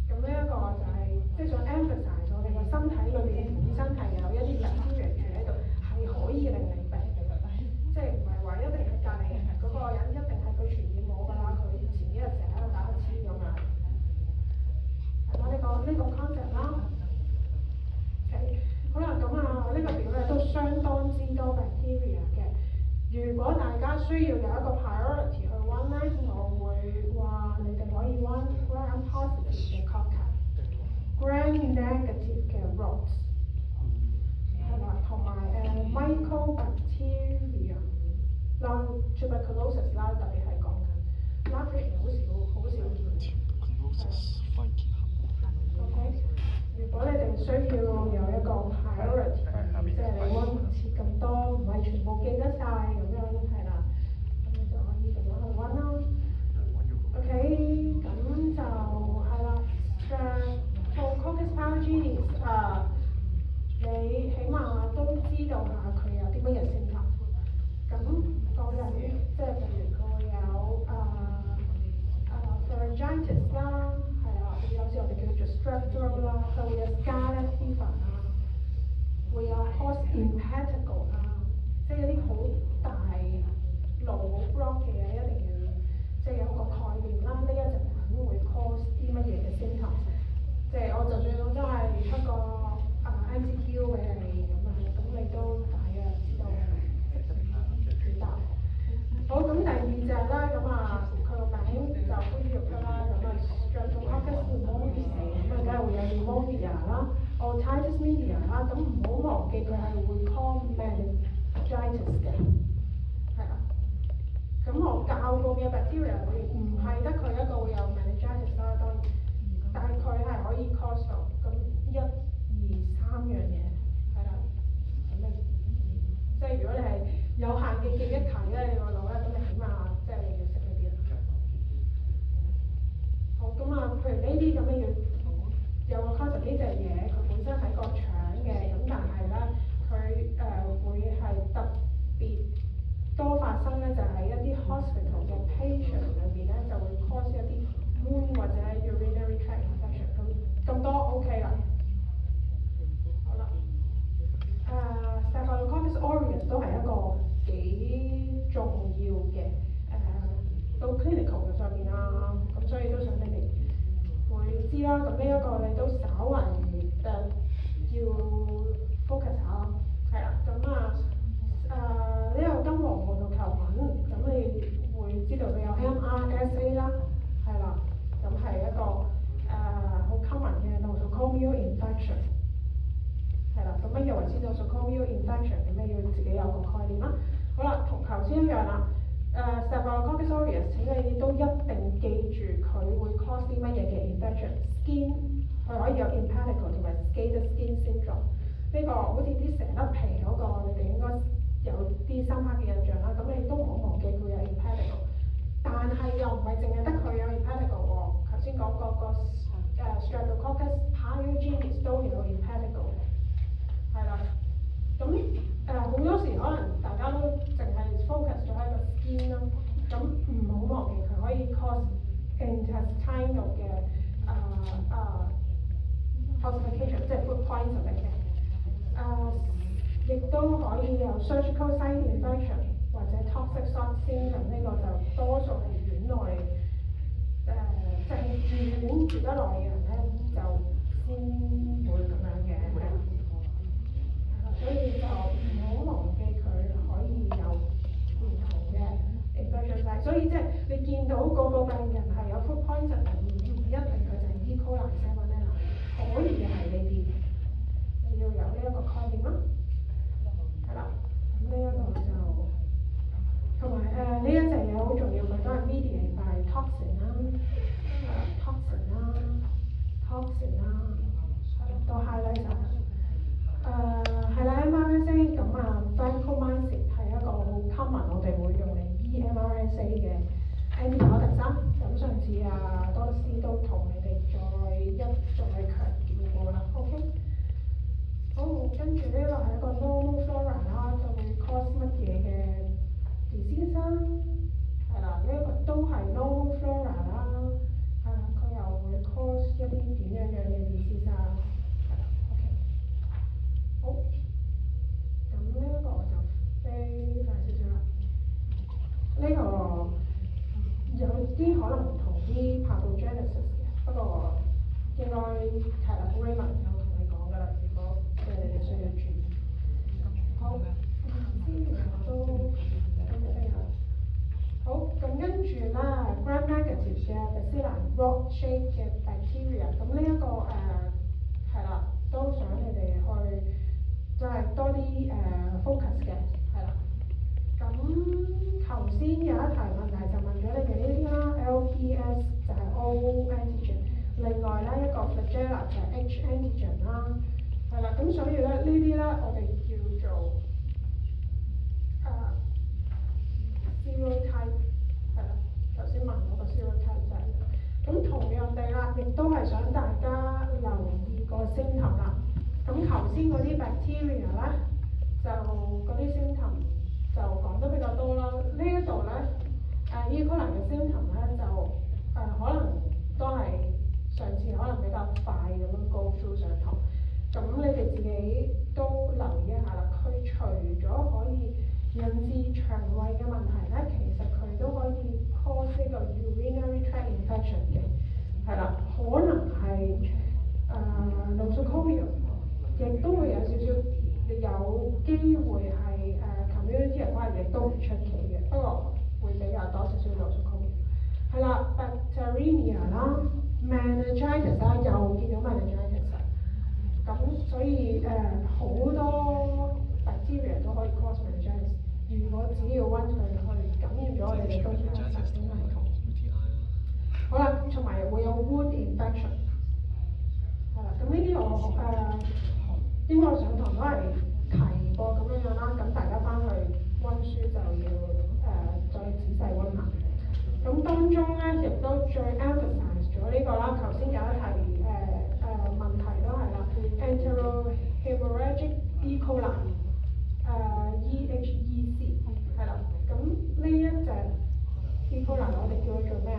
[SPEAKER 1] 咁呢一個就係即係想 emphasize 我哋個身體裏邊本身係有一啲 bacteria 住喺度，係可以令你病嘅，即係唔係話一定係隔離嗰個人一定係佢傳染我㗎啦，佢前幾日成日喺度打乞嗤咁樣。係啦，呢個 concept 啦。OK， 好啦，咁呢個表咧都相當之多 bacteria 嘅。如果大家需要有一個 priority 去温咧，我會話你哋可以温 gram positive 嘅 cocci、gram negative 嘅 rots， 係啦，同埋mycobacterium 啦 tuberculosis 啦，特別係講緊 larvae 好少見。OK， 如果你哋需要有一個 priority， 即係你温唔切咁多，唔係全部記得晒咁樣，係啦，咁你就可以咁樣去温啦。OK， 咁就係啦。Streptococcus pyogenes 你起碼都知道下佢有啲乜嘢性格。咁個人即係譬如佢會有pharyngitis 啦，係啊，有時我哋叫做 strep throat 啦，佢會有 scarlet fever 啊，會有 host impetigo 啊，即係一啲好大路好 block 嘅嘢，一定要即係有個概念啦。呢一隻菌會 cause 啲乜嘢嘅 symptoms， 即係我就算我真係出個MCQ 俾你咁樣，咁你都大約知道幾大。好，咁第2隻啦，咁佢個名就好似肉㗎啦，咁Streptococcus pneumoniae， 咁梗係會有 pneumonia 啦 otitis media 啦，咁唔好忘記佢係會 cause meningitis 嘅，係啦。咁我教過嘅 bacteria 唔係得佢一個會有 meningitis 啦，當然，但係佢係可以 cause 到咁1、2、3樣嘢，係啦。咁你即係如果你係有限嘅記憶體咧，你個腦咧，咁你起碼即係你要識嗰啲啦。好，咁譬如呢啲咁嘅要有個 concept 呢隻嘢，佢本身喺個腸嘅，咁但係咧佢會係特別多發生咧，就係一啲 hospital 嘅 patient 裏邊咧就會 cause 一啲 wound 或者 urinary tract infection， 咁多 OK 啦。好啦，Staphylococcus aureus 都係一個幾重要嘅到 clinical 嘅上面啦，咁所以都想你哋會知啦。咁呢一個你都稍為要 focus 下，係啦。咁呢個金黃葡萄球菌，咁你會知道佢有 MRSA 啦，係啦。咁係一個好 common 嘅 nosocomial infection， 係啦。咁乜嘢為之 nosocomial infection？ 咁你要自己有個概念啦。好啦，同頭先一樣啦。Staphylococcus aureus 請你都一定記住佢會 cause 啲乜嘢嘅 infection。Skin 佢可以有 impetigo 同埋 scaly skin syndrome。呢個好似啲蛇甩皮嗰個，你哋應該有啲深刻嘅印象啦。咁你都唔好忘記佢有 impetigo， 但係又唔係淨係得佢有 impetigo 喎。頭先講過個Streptococcus pyogenes 都有 impetigo， 係啦。咁好多時可能大家都淨係 focus 咗喺個 skin 啦，咁唔好忘記佢可以 cause intestinal 嘅calcification， 即係 food poisoning 嘅。亦都可以有 surgical site infection 或者 toxic shock syndrome， 呢個就多數係院內即係住院住得耐嘅人咧就先會咁樣嘅，係啦。所以就唔好忘記佢可以有唔同嘅 infection site。所以即係你見到個病人係有 food poisoning， 唔一定佢就係 E. coli salmonella， 可以係呢啲。你要有呢一個概念啦，係啦。咁呢一個就同埋呢一 shape 嘅 bacteria，咁呢一個係啦，都想你哋去即係多啲focus 嘅，係啦。咁頭先有一題問題就問咗你哋呢啲啦 ，LPS 就係 O antigen， 另外咧一個 flagella 就係 H antigen 啦，係啦。咁所以咧呢啲咧我哋叫做serotype， 係啦。頭先問嗰個 serotype 就係咁同樣地啦，亦都係想大家留意個 symptom 啦。咁頭先嗰啲 bacteria 咧，就嗰啲 symptom 就講得比較多啦。呢一度咧，E. coli 嘅 symptom 咧就可能都係上次可能比較快咁樣 go through 上堂。咁你哋自己都留意一下啦。佢除咗可以引致腸胃嘅問題咧，其實佢都可以 cause 呢個 urinary tract infection 嘅，係啦，可能係nosocomial， 亦都會有少少有機會係community acquired， 亦都唔出奇嘅，不過會比較多少少 nosocomial。係啦 ，bacteremia 啦 ，meningitis 啦，又見到 meningitis 啦，咁所以好多 bacteria 都可以 cause meningitis。如果只要溫佢去感染咗我哋嘅中樞神經系統，好啦，同埋會有 wound infection， 係啦，咁呢啲我應該上堂都係提過咁樣啦，咁大家翻去溫書就要再仔細溫下。咁當中咧亦都最 emphasize 咗呢個啦，頭先有一題問題都係啦 ，enterohemorrhagic E. coli。EHEC 係啦，咁呢一隻 E. coli 我哋叫佢做咩啊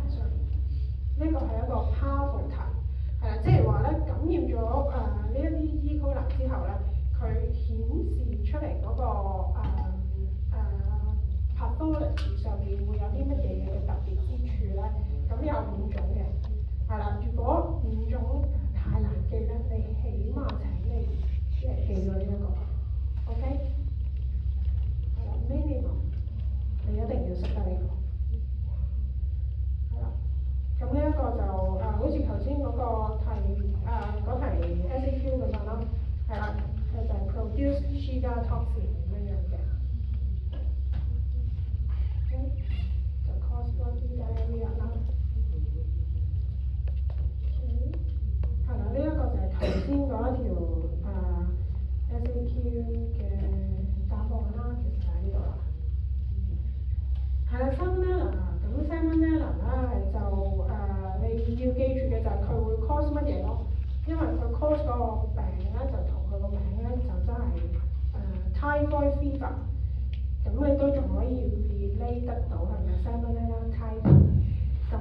[SPEAKER 1] ？sorry， 呢個係一個 powerful type， 係啦，即係話咧感染咗呢一啲 E. coli 之後咧，佢顯示出嚟嗰個pathology 上面會有啲乜嘢嘅特別之處咧？咁有5種嘅，係啦，如果5種太難記咧，你起碼請你記咗呢一個。OK， 係啦 ，minimum 你一定要識得呢個，係啦。咁呢一個就好似頭先嗰個嗰題 SAQ 咁樣啦，係啦，佢就係 produce Shiga toxin 咁樣嘅，OK， 就 cause body diarrhea 啦。係啦，呢一個就係頭先嗰一條SAQ 嘅答案啦，其實喺呢度啦。係啦 ，Salmonella 咁 Salmonella 咧就你要記住嘅就係佢會 cause 乜嘢咯？因為佢 cause 嗰個病咧就同佢個名咧就真係typhoid fever， 咁你都仲可以 relate 得到係咪 Salmonella typhi？ 咁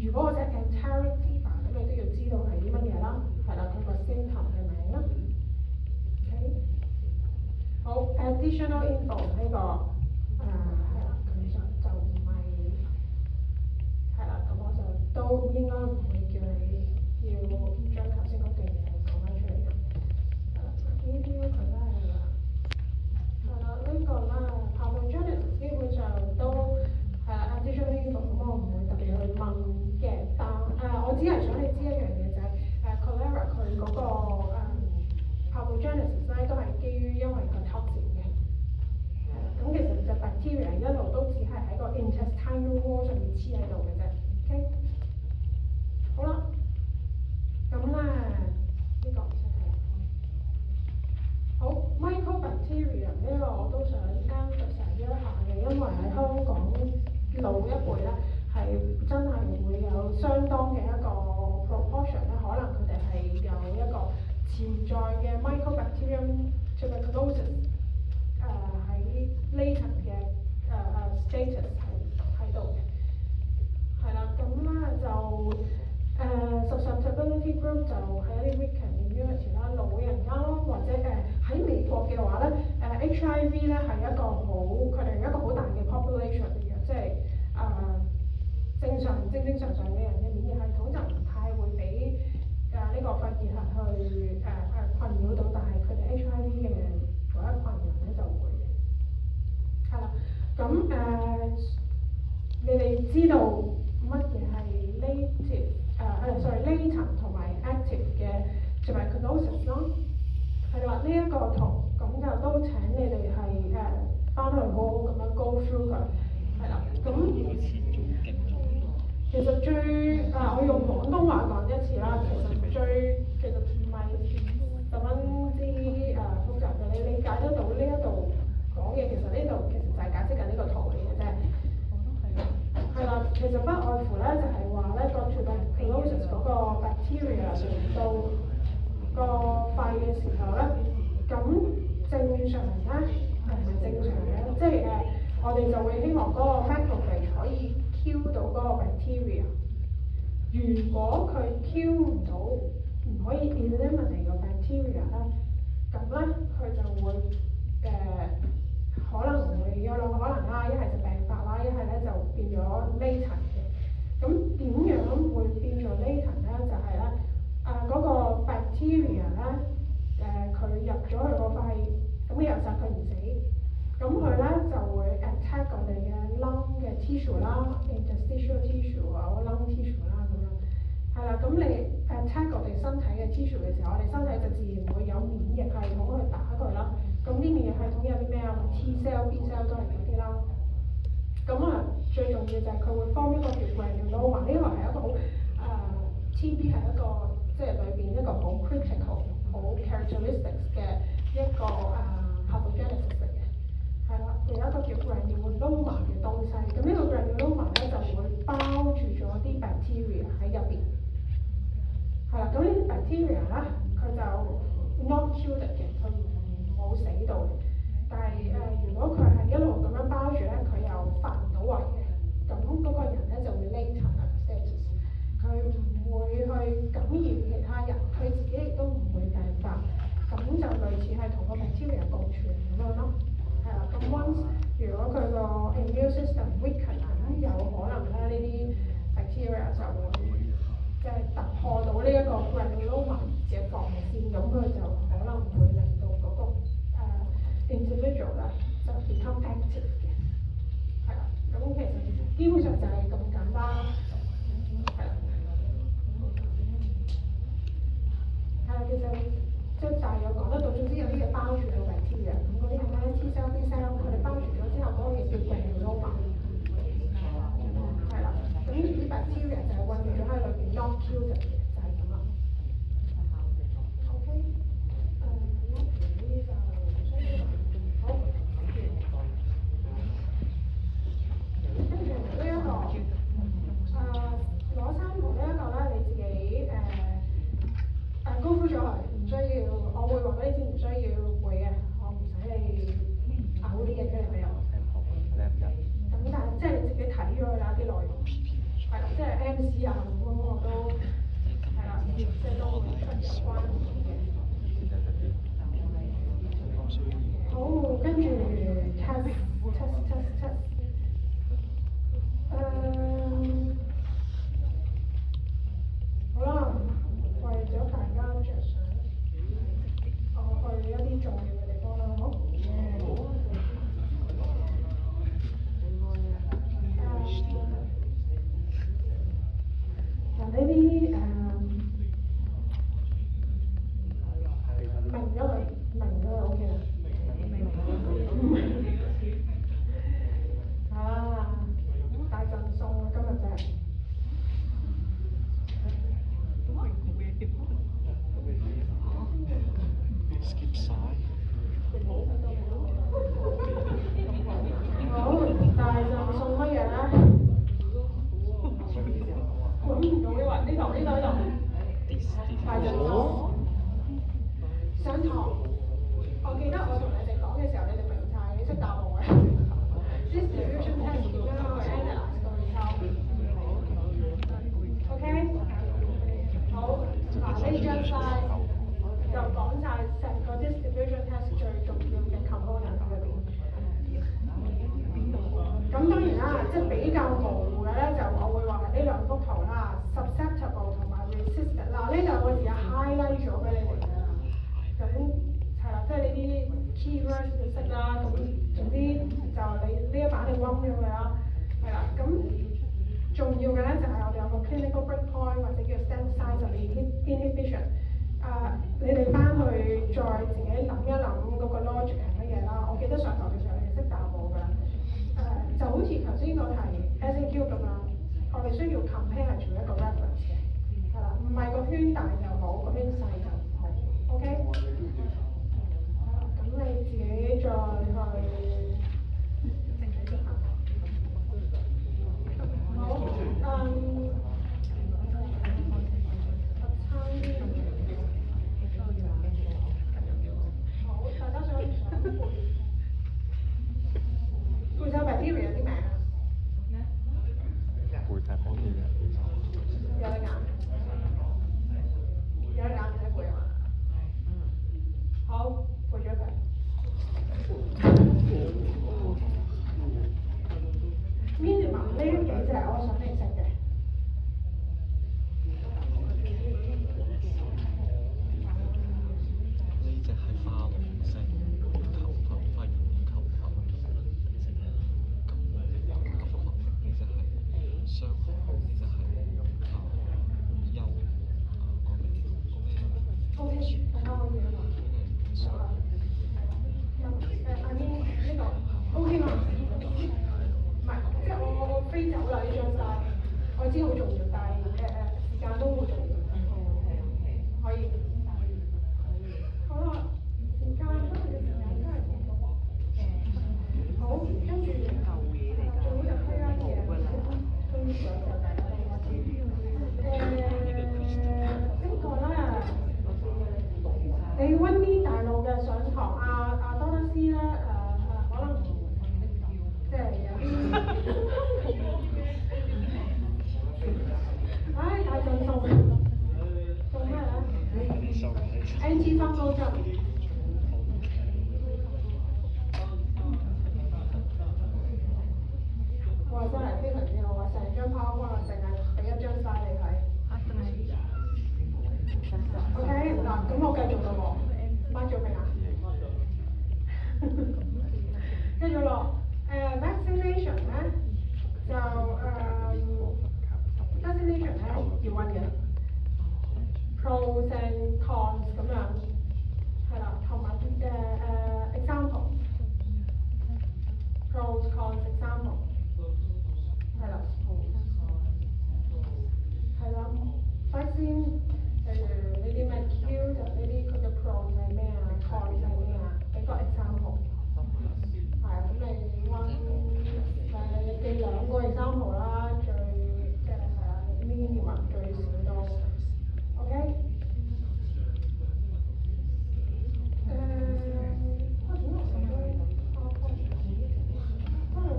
[SPEAKER 1] 如果我隻 enteric fever 咁你都要知道係啲乜嘢啦，係啦，佢個 symptom 嘅名啦。好 ，additional info 呢個係啦，咁就唔係係啦，咁我就都應該唔會叫你要將頭先嗰段嘢講翻出嚟嘅。係啦，呢啲佢都係啦，係啦，呢個啦 pathogenesis 基本上都係啦 additional info， 咁我唔會特別去問嘅，但我只係想你知一樣嘢就係cholera 佢嗰個pathogenesis 咧都係基於因為個 toxin 嘅，係啦，咁其實隻 bacteria 一路都只係喺個 intestinal wall 上面黐喺度嘅啫 ，OK， 好啦，咁咧呢個唔使睇啦。好 ，microbacteria 呢個我都想 emphasize 一下嘅，因為喺香港老一輩咧係真係會有相當嘅一個 proportion 咧，可能佢哋係有一個潛在嘅 Mycobacterium tuberculosis 喺 latent 嘅status 喺度嘅，係啦，咁咧就susceptibility group 就係一啲 weakened immunity 啦，老人家咯，或者喺美國嘅話咧HIV 咧係一個佢哋係一個好大嘅 population 嚟嘅，即係正常嘅人嘅免疫系統就唔太會俾呢個肺結核去困擾到，但係佢哋 HIV 嘅嗰一群人咧就會嘅，係啦，咁你哋知道乜嘢係 latent 同埋 active 嘅 tuberculosis 咯。係啦，呢一個圖咁就都請你哋係翻去好好咁樣 go through 佢。係啦，咁其實我用廣東話講一次啦，其實唔係十分之複雜嘅，你理解得到呢一度講嘅，其實呢度其實就係解釋緊呢個圖嚟嘅啫。係啦，其實不外乎咧就係話咧個 tuberculosis 嗰個 bacteria 嚟到個肺嘅時候咧，咁正常咧係唔係正常嘅？即係我哋就會希望嗰個 macrophage 可以 kill 到嗰個 bacteria。如果佢 kill 唔到，唔可以 eliminate 個 bacteria 咧，咁咧佢就會可能會有兩個可能啦，一係就病發啦，一係咧就變咗 latent 嘅。咁點樣會變咗 latent 咧？就係咧嗰個 bacteria 咧佢入咗去個肺，咁你又殺佢唔死，咁佢咧就會 attack 我哋嘅 lung 嘅 tissue 啦 ，interstitial tissue 啊，或 lung tissue 啦咁樣。係啦，咁你 attack 我哋身體嘅 tissue 嘅時候，我哋身體就自然會有免疫系統去打佢啦。咁啲免疫系統有啲咩啊 ？T cell、B cell 都係嗰啲啦。咁最重要就係佢會 form 一個叫 granuloma， 呢個係一個好TB 係一個即係裏邊一個好 critical、好 characteristics 嘅一個pathogenesis 嚟嘅。係啦，有一個叫 granuloma 嘅東西。咁呢個 granuloma 咧就會包住咗啲 bacteria 喺入邊。係啦，咁呢啲 bacteria 咧，佢就 not killed 嘅，佢冇死到嘅。但係如果佢係一路咁樣包住咧，佢又發唔到胃嘅，咁嗰個人咧就會 latent status， 佢唔會去感染其他人，佢自己亦都唔會病發，咁就類似係同個 bacteria 共存咁樣咯。係啦，咁 once 如果佢個 immune system weaken， 咁有可能咧呢啲 bacteria 就會即係突破到呢一個 granuloma 嘅防線，咁佢就可能會令到嗰個individual 咧就 become active 嘅。係啦，咁其實基本上就係咁簡單啦。係啦，其實即係大約講得到，總之有啲嘢包住個 bacteria，咁嗰啲係咩 T cell、B cell， 佢哋包住咗之後，嗰個嘢叫 granuloma。係啦，咁呢啲 bacteria 就係混住咗喺裏邊 not killed 嘅，就係咁啦。OK，呢就好。跟住呢一個攞三圖呢一個咧，你自己高呼咗佢，唔需要，我會話俾你知唔需要背嘅，我唔使你嘔啲嘢出嚟俾我。咁但係即係你自己睇咗佢啦啲內容，係啦，即係 MC 啊咁我都係啦，即係都會出有關嘅。好，跟住 test。好啦，為咗大家着想，我去一啲重要嘅地方啦，好？嗱呢啲明咗佢 OK 啦。大贈送啊！今日真係。好，大贈送乜嘢咧？用呢度，大贈送。上堂，我記得我同你哋講嘅時候，你哋明晒，你識答我嘅。Distribution test 點樣去 analyse 個 result？ OK？ 好，嗱呢張 slide 就講晒成個 distribution test 最重要嘅 component 喺入邊。咁當然啦，即係比較模糊嘅咧，就我會話係呢兩幅圖啦 ，susceptible 同埋 resistant。嗱呢兩個字係 highlight 咗俾你哋㗎啦。咁係啦，即係呢啲 keywords 要識啦。咁總之就你呢一版你溫咗佢啦，係啦。咁重要嘅咧就係我哋有個 clinical breakpoint 或者叫 stem-cell inhibition。你哋翻去再自己諗一諗嗰個 logic 係乜嘢啦。我記得上堂嘅時候你哋識答我㗎啦。就好似頭先個題 SAQ 咁樣，我哋需要 compare 係做一個 reference 嘅，係啦，唔係個圈大就好，個圈細就唔好。OK？咁你自己再去。好，好，大家想背晒 bacteria 啲名啊？背晒 bacteria。有得揀，有得揀唔使背啊？好，背咗佢。minimum 呢幾隻我想你識嘅。
[SPEAKER 2] 呢隻係花龍星球菌肺炎球菌，咁呢隻係雙紅，呢隻係優個咩
[SPEAKER 1] ？O K， 大家可以啊嘛。I mean 呢個 O K 嘛？唔係，即係我飛走啦呢張曬，我知好重要，但係時間都好重要。可以。好啦，時間今日嘅時間真係唔多。好，跟住做入去啊嘢，跟住就大家都我知。呢個咧，你溫啲大陸嘅上堂多德斯咧可能。即係有啲，太盡數，做咩咧 ？NG 分高質，哇！真係非常之好啊！成張 PowerPoint 淨係俾一張曬你睇。OK， 嗱，咁我繼續咯喎，mark咗未啊？繼續落。vaccination 咧就vaccination 咧要溫嘅 pros and cons 咁樣係啦，同埋example pros cons example 係啦vaccine 例如呢啲咩 Q 就呢啲佢嘅 pro 係咩啊 cons 係咩啊，俾個 example。咁你溫你記兩個 example 啦，最即係係啦 minimum 最少都 OK。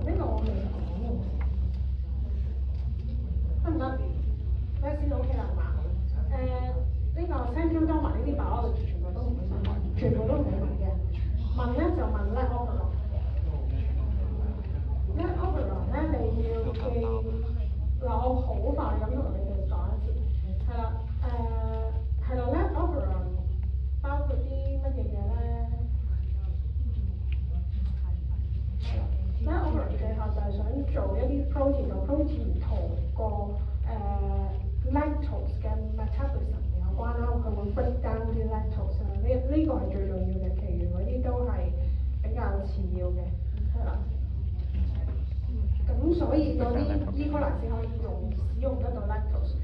[SPEAKER 1] 呢個我未講喎，得唔得？睇先 OK 啦，係嘛？呢個 central dogma 呢啲biology全部都唔會問，全部都唔會問嘅。問咧就問咧 overall。咧 overall 咧你要記嗱，我好快咁同你哋講一次，係啦，係啦咧 overall 包括啲乜嘢嘢咧？咧 overall 最後就係想做一啲 protein 同 protein 圖個lactose 嘅 metabolism 有關啦，佢會 break down 啲 lactose 啊，呢個係最重要嘅，其餘嗰啲都係比較次要嘅，係啦。咁所以嗰啲 E. coli 先可以使用得到 lactose。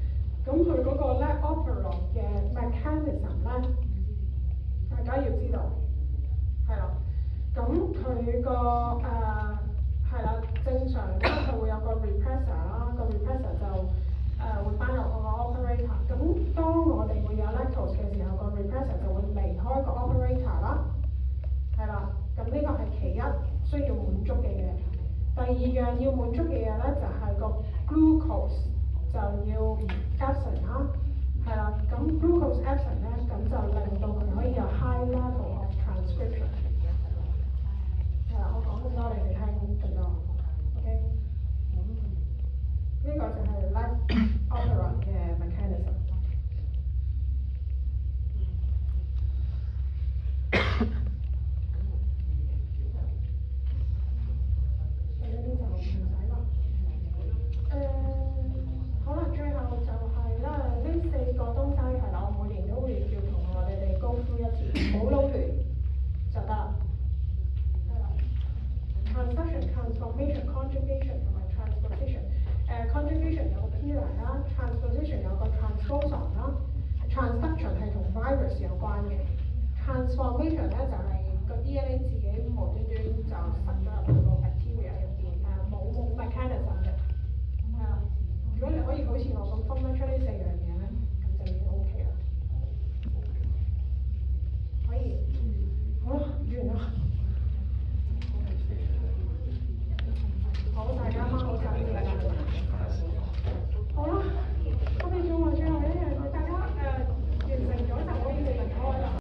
[SPEAKER 1] 咁佢嗰個咧 overall 嘅 mechanism 咧，大家要知道，係啦。咁佢個係啦，正常咧佢會有個 repressor 啦，個 repressor 就會翻入個 operator。咁當我哋會有 lactose 嘅時候，個 repressor 就會離開個 operator 啦，係啦。咁呢個係其一需要滿足嘅嘢。第二樣要滿足嘅嘢咧，就係個 glucose 就要 absent 啦，係啦。咁 glucose absent 咧，咁就令到佢可以有 high level of transcription。係啦，我講咁多你哋聽咁多 ，OK？ 呢個就係 live operon 嘅 mechanism。呢啲就唔使啦。嘅。transformation 咧就係個 DNA 自己無端端就塞咗入去個 bacteria 入邊，冇 mechanism 嘅。如果你可以好似我咁分得出呢4樣嘢咧，咁就已經